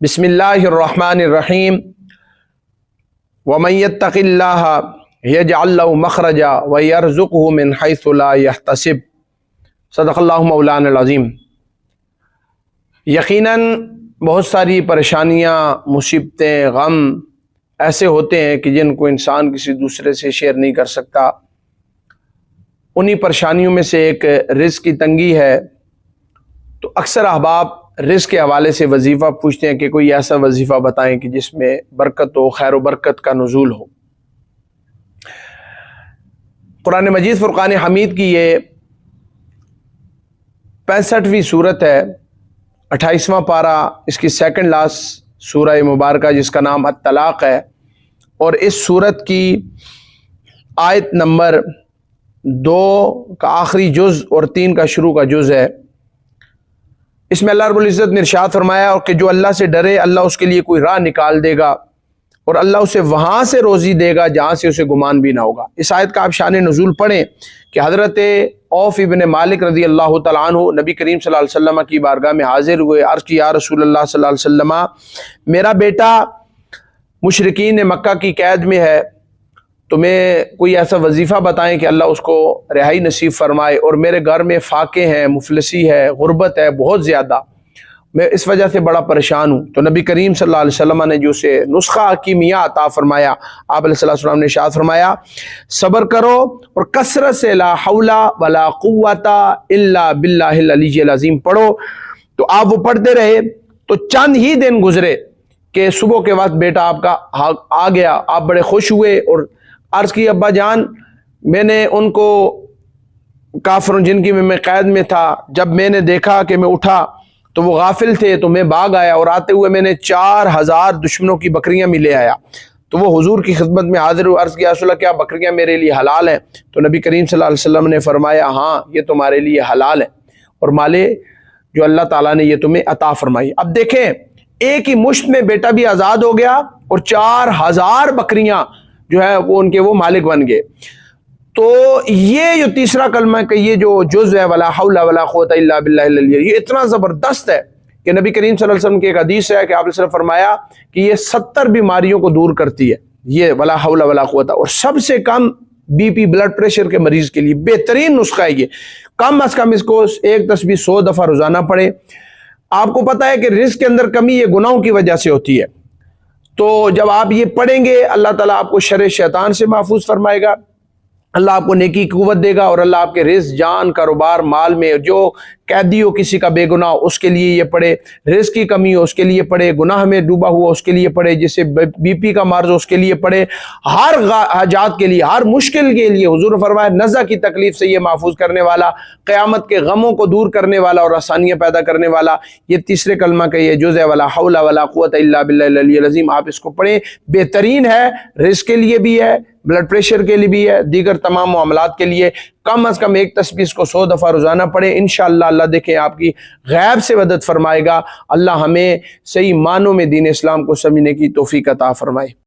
बिस्मिल्लाहिर रहमानिर रहीम वमन यत्तक़िल्लाह यजअल लहु मख़रजा व यरज़ुक़हु मिन हैसु ला यहतसिब। सदक़ल्लाहु मौलाना अज़ीम। यकीनन बहुत सारी परेशानियाँ, मुसीबतें, गम ऐसे होते हैं कि जिनको इंसान किसी दूसरे से शेयर नहीं कर सकता। उन्हीं परेशानियों में से एक रिज़्क़ की तंगी है। तो अक्सर अहबाब रिज़्क़ के हवाले से वजीफ़ा पूछते हैं कि कोई ऐसा वजीफ़ा बताएं कि जिसमें बरकत हो, खैर व बरकत का नुज़ूल हो। कुरान मजीद फुरक़ान हमीद की ये 65वीं सूरत है, 28वां पारा, इसकी सेकंड लास्ट सूरह मुबारका जिसका नाम अत-तलाक़ है। और इस सूरत की आयत नंबर 2 का आखिरी जुज़ और 3 का शुरू का जुज़ है। इसमें अल्लाह रब्बुल इज़्ज़त ने इरशाद फरमाया और कि जो अल्लाह से डरे अल्लाह उसके लिए कोई राह निकाल देगा और अल्लाह उसे वहाँ से रोज़ी देगा जहाँ से उसे गुमान भी ना होगा। इस आयत का आप शान नुज़ूल पढ़ें कि हज़रत औफ़ इब्न मालिक रज़ी अल्लाह तआला अन्हु नबी करीम सल्लल्लाहु अलैहि वसल्लम की बारगाह में हाजिर हुए। अर्ज़ की या रसूलल्लाह सल्लल्लाहु अलैहि वसल्लम, मेरा बेटा मुशरिकीन मक्का की कैद में है, तुम्हें कोई ऐसा वजीफ़ा बताएं कि अल्लाह उसको रिहाई नसीब फरमाए। और मेरे घर में फाके हैं, मुफलसी है, गुर्बत है बहुत ज़्यादा, मैं इस वजह से बड़ा परेशान हूँ। तो नबी करीम सल्लल्लाहु अलैहि वसल्लम ने जो उसे नुस्खा हकीमिया अता फरमाया, आप अलैहिस्सलाम ने इरशाद फरमाया, सब्र करो और कसरत से ला हौला वला कुव्वता इल्ला बिल्लाहिल अलीय्यिल अज़ीम पढ़ो। तो आप वो पढ़ते रहे। तो चंद ही दिन गुजरे कि सुबह के वक्त बेटा आपका आ गया। आप बड़े खुश हुए और अर्ज़ की, अब्बा जान, मैंने उनको काफिरों जिनकी मैं कैद में था, जब मैंने देखा कि मैं उठा तो वो गाफिल थे, तो मैं भाग आया और आते हुए मैंने 4000 दुश्मनों की बकरियां भी ले आया। तो वो हुजूर की खिदमत में हाजिर हुआ। अर्ज़ किया, रसूलल्लाह क्या बकरियां मेरे लिए हलाल हैं? तो नबी करीम सल्लल्लाहु अलैहि वसल्लम ने फरमाया, हाँ ये तुम्हारे लिए हलाल है और माले जो अल्लाह ताला ने ये तुम्हें अता फरमाई। अब देखें, एक ही मुश्त में बेटा भी आज़ाद हो गया और 4000 बकरियां जो है वो उनके वो मालिक बन गए। तो ये जो तीसरा कलमा का ये जो जुज़ है, वला हौला वला कुव्वता इल्ला बिल्लाहिल अलिय्यिल, ये इतना ज़बरदस्त है कि नबी करीम सल्लल्लाहु अलैहि वसल्लम की एक हदीस है कि आपने फरमाया कि ये 70 बीमारियों को दूर करती है, ये वला हौला वला कुव्वता। और सबसे कम बीपी, ब्लड प्रेशर के मरीज के लिए बेहतरीन नुस्खा है ये। कम अज कम इसको एक तस्बीह 100 दफ़ा रोजाना पढ़े। आपको पता है कि रिज़्क़ के अंदर कमी ये गुनाहों की वजह से होती है। तो जब आप ये पढ़ेंगे अल्लाह ताला आपको शर शैतान से महफूज फरमाएगा, अल्लाह आपको नेकी की कुव्वत देगा और अल्लाह आपके रिज़्क़, जान, कारोबार, माल में जो कैदी हो किसी का बेगुनाह उसके लिए ये पढ़े, रिज़्क़ की कमी हो उसके लिए पढ़े, गुनाह में डूबा हुआ उसके लिए पढ़े, जिसे बीपी का मर्ज हो उसके लिए पढ़े, हर हाजात के लिए, हर मुश्किल के लिए हुजूर ने फरमाया नज़ा की तकलीफ से ये महफूज करने वाला, क़यामत के गमों को दूर करने वाला और आसानियाँ पैदा करने वाला ये तीसरे कलमा का ये जुज़ है, वला हौला वला कुव्वता इल्ला बिल्लाहिल अलिय्यिल अज़ीम। आप इसको पढ़ें, बेहतरीन है, रिज़्क़ के लिए भी है, ब्लड प्रेशर के लिए भी है, दीगर तमाम मामलात के लिए। कम अज़ कम एक तस्बीह को 100 दफ़ा रोज़ाना पढ़ें। इंशाअल्लाह अल्लाह देखें आपकी गैब से मदद फरमाएगा। अल्लाह हमें सही मानों में दीन इस्लाम को समझने की तौफीक अता फरमाए।